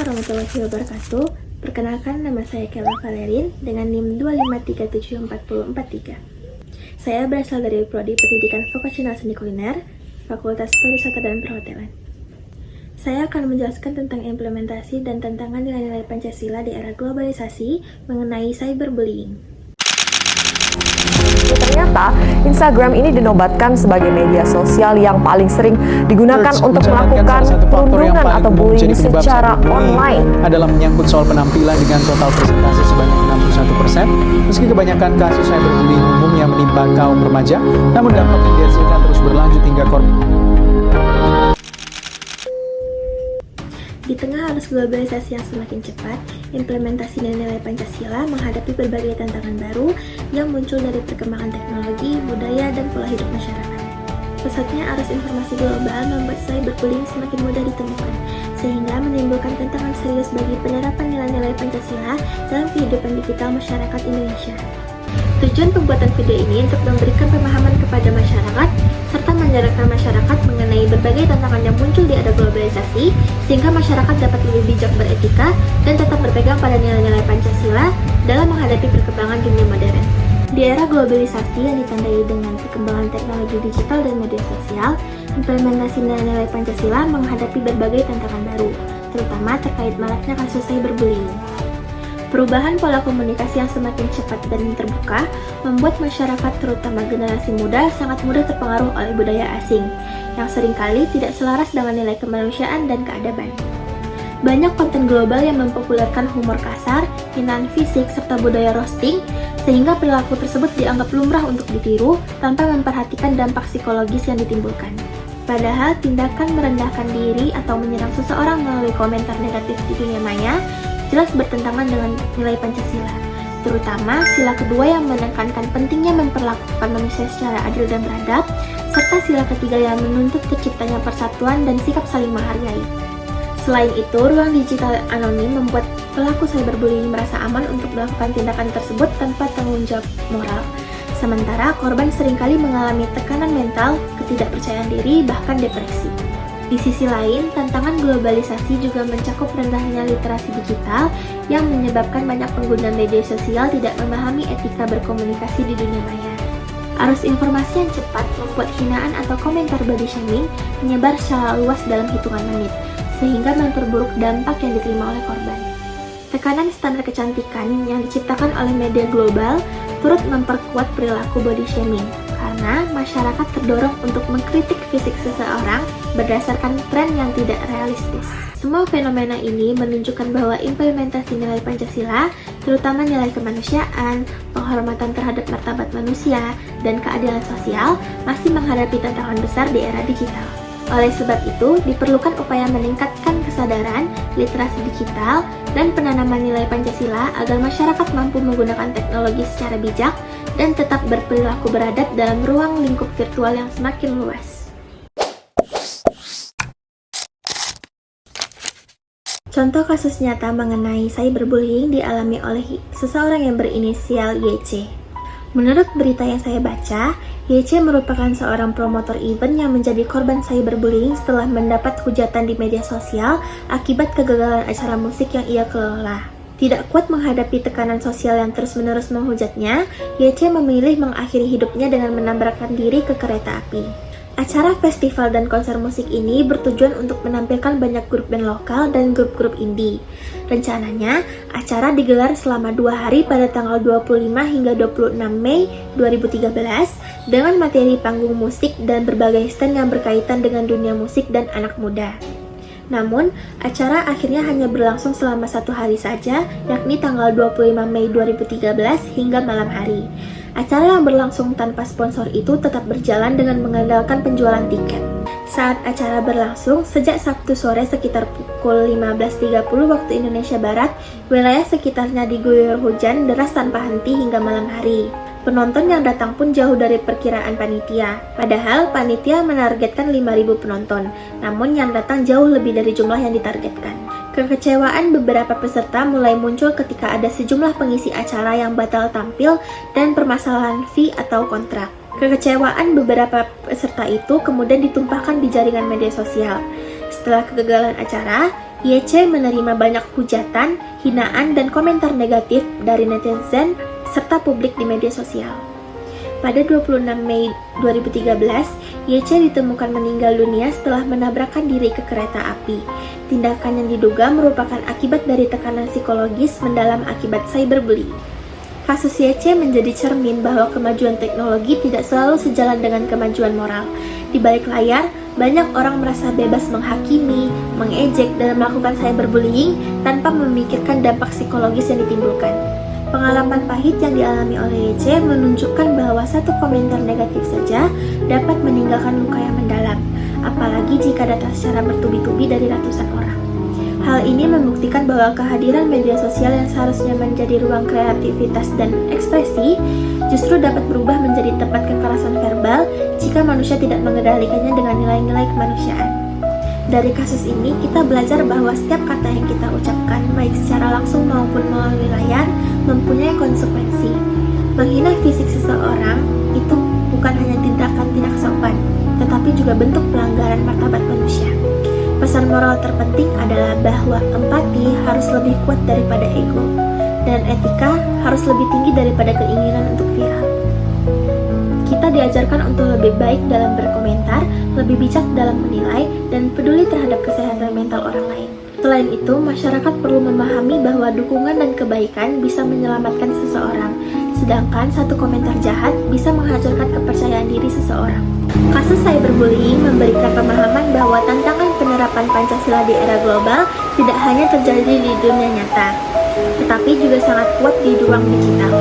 warahmatullahi wabarakatuh. Perkenalkan, nama saya Kela Valerin dengan NIM 2537443. Saya berasal dari Prodi Pendidikan Vokasional Seni Kuliner, Fakultas Pariwisata dan Perhotelan. Saya akan menjelaskan tentang implementasi dan tantangan nilai-nilai Pancasila di era globalisasi mengenai cyberbullying. Ternyata Instagram ini dinobatkan sebagai media sosial yang paling sering digunakan untuk melakukan perundungan atau bullying secara online. Adalah menyangkut soal penampilan dengan total persentase sebanyak 61%. Meski kebanyakan kasus cyberbullying umumnya menimpa kaum remaja, namun dampak yang dihasilkan terus berlanjut hingga korban. Di tengah arus globalisasi yang semakin cepat, implementasi nilai-nilai Pancasila menghadapi berbagai tantangan baru yang muncul dari perkembangan teknologi, budaya, dan pola hidup masyarakat. Pesatnya arus informasi global membuat cyberbullying semakin mudah ditemukan, sehingga menimbulkan tantangan serius bagi penerapan nilai-nilai Pancasila dalam kehidupan digital masyarakat Indonesia. Tujuan pembuatan video ini untuk memberikan pemahaman kepada masyarakat, serta menyadarkan masyarakat mengenai berbagai tantangan yang muncul di era globalisasi, sehingga masyarakat dapat lebih bijak beretika dan tetap berpegang pada nilai-nilai Pancasila dalam menghadapi perkembangan dunia modern. Di era globalisasi yang ditandai dengan perkembangan teknologi digital dan media sosial, implementasi nilai-nilai Pancasila menghadapi berbagai tantangan baru, terutama terkait maraknya kasus cyberbullying. Perubahan pola komunikasi yang semakin cepat dan terbuka membuat masyarakat, terutama generasi muda, sangat mudah terpengaruh oleh budaya asing, yang seringkali tidak selaras dengan nilai kemanusiaan dan keadaban. Banyak konten global yang mempopulerkan humor kasar, hinaan fisik, serta budaya roasting, sehingga perilaku tersebut dianggap lumrah untuk ditiru tanpa memperhatikan dampak psikologis yang ditimbulkan. Padahal, tindakan merendahkan diri atau menyerang seseorang melalui komentar negatif di dunia maya jelas bertentangan dengan nilai Pancasila, terutama sila kedua yang menekankan pentingnya memperlakukan manusia secara adil dan beradab, serta sila ketiga yang menuntut terciptanya persatuan dan sikap saling menghargai. Selain itu, ruang digital anonim membuat pelaku cyberbullying merasa aman untuk melakukan tindakan tersebut tanpa tanggung jawab moral. Sementara korban seringkali mengalami tekanan mental, ketidakpercayaan diri, bahkan depresi. Di sisi lain, tantangan globalisasi juga mencakup rendahnya literasi digital yang menyebabkan banyak pengguna media sosial tidak memahami etika berkomunikasi di dunia maya. Arus informasi yang cepat membuat hinaan atau komentar body shaming menyebar secara luas dalam hitungan menit, sehingga memperburuk dampak yang diterima oleh korban. Tekanan standar kecantikan yang diciptakan oleh media global turut memperkuat perilaku body shaming, karena masyarakat terdorong untuk mengkritik fisik seseorang berdasarkan tren yang tidak realistis. Semua fenomena ini menunjukkan bahwa implementasi nilai Pancasila, terutama nilai kemanusiaan, penghormatan terhadap martabat manusia, dan keadilan sosial, masih menghadapi tantangan besar di era digital. Oleh sebab itu, diperlukan upaya meningkatkan kesadaran, literasi digital, dan penanaman nilai Pancasila agar masyarakat mampu menggunakan teknologi secara bijak dan tetap berperilaku beradab dalam ruang lingkup virtual yang semakin luas. Contoh kasus nyata mengenai cyberbullying dialami oleh seseorang yang berinisial YC. Menurut berita yang saya baca, YC merupakan seorang promotor event yang menjadi korban cyberbullying setelah mendapat hujatan di media sosial akibat kegagalan acara musik yang ia kelola. Tidak kuat menghadapi tekanan sosial yang terus-menerus menghujatnya, YC memilih mengakhiri hidupnya dengan menabrakkan diri ke kereta api. Acara festival dan konser musik ini bertujuan untuk menampilkan banyak grup band lokal dan grup-grup indie. Rencananya, acara digelar selama 2 hari pada tanggal 25 hingga 26 Mei 2013 dengan materi panggung musik dan berbagai stand yang berkaitan dengan dunia musik dan anak muda. Namun, acara akhirnya hanya berlangsung selama 1 hari saja, yakni tanggal 25 Mei 2013 hingga malam hari. Acara yang berlangsung tanpa sponsor itu tetap berjalan dengan mengandalkan penjualan tiket. Saat acara berlangsung, sejak Sabtu sore sekitar pukul 15.30 waktu Indonesia Barat, wilayah sekitarnya diguyur hujan deras tanpa henti hingga malam hari. Penonton yang datang pun jauh dari perkiraan panitia. Padahal panitia menargetkan 5.000 penonton, namun yang datang jauh lebih dari jumlah yang ditargetkan. Kekecewaan beberapa peserta mulai muncul ketika ada sejumlah pengisi acara yang batal tampil dan permasalahan fee atau kontrak. Kekecewaan beberapa peserta itu kemudian ditumpahkan di jaringan media sosial. Setelah kegagalan acara, YC menerima banyak hujatan, hinaan, dan komentar negatif dari netizen serta publik di media sosial. Pada 26 Mei 2013, YC ditemukan meninggal dunia setelah menabrakkan diri ke kereta api. Tindakan yang diduga merupakan akibat dari tekanan psikologis mendalam akibat cyberbullying. Kasus YC menjadi cermin bahwa kemajuan teknologi tidak selalu sejalan dengan kemajuan moral. Di balik layar, banyak orang merasa bebas menghakimi, mengejek, dan melakukan cyberbullying tanpa memikirkan dampak psikologis yang ditimbulkan. Pengalaman pahit yang dialami oleh YC menunjukkan bahwa satu komentar negatif saja dapat meninggalkan luka yang mendalam, apalagi jika datang secara bertubi-tubi dari ratusan orang. Hal ini membuktikan bahwa kehadiran media sosial yang seharusnya menjadi ruang kreativitas dan ekspresi justru dapat berubah menjadi tempat kekerasan verbal jika manusia tidak mengendalikannya dengan nilai-nilai kemanusiaan. Dari kasus ini, kita belajar bahwa setiap kata yang kita ucapkan, baik secara langsung maupun melalui layar, mempunyai konsekuensi. Menghina fisik seseorang itu bukan hanya tindakan tidak sopan, tetapi juga bentuk pelanggaran martabat manusia. Pesan moral terpenting adalah bahwa empati harus lebih kuat daripada ego, dan etika harus lebih tinggi daripada keinginan untuk viral. Kita diajarkan untuk lebih baik dalam berkomentar, lebih bijak dalam menilai, dan peduli terhadap kesehatan mental orang lain. Selain itu, masyarakat perlu memahami bahwa dukungan dan kebaikan bisa menyelamatkan seseorang, sedangkan satu komentar jahat bisa menghancurkan kepercayaan diri seseorang. Kasus cyberbullying memberikan pemahaman bahwa tantangan penerapan Pancasila di era global tidak hanya terjadi di dunia nyata, tetapi juga sangat kuat di ruang digital.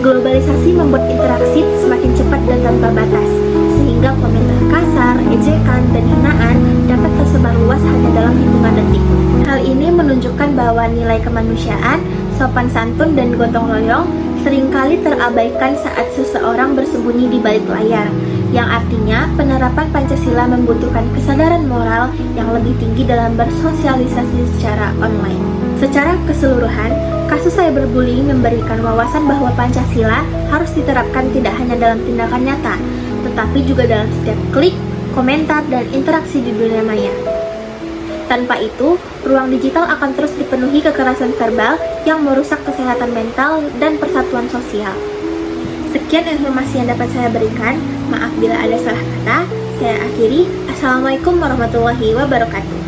Globalisasi membuat interaksi semakin cepat dan tanpa batas, sehingga komentar kasar, ejekan, dan hinaan dapat tersebar luas hanya dalam hitungan detik. Hal ini menunjukkan bahwa nilai kemanusiaan, sopan santun, dan gotong royong seringkali terabaikan saat seseorang bersembunyi di balik layar, yang artinya penerapan Pancasila membutuhkan kesadaran moral yang lebih tinggi dalam bersosialisasi secara online. Secara keseluruhan, kasus cyberbullying memberikan wawasan bahwa Pancasila harus diterapkan tidak hanya dalam tindakan nyata, tetapi juga dalam setiap klik, komentar, dan interaksi di dunia maya. Tanpa itu, ruang digital akan terus dipenuhi kekerasan verbal yang merusak kesehatan mental dan persatuan sosial. Sekian informasi yang dapat saya berikan. Maaf bila ada salah kata. Saya akhiri. Assalamualaikum warahmatullahi wabarakatuh.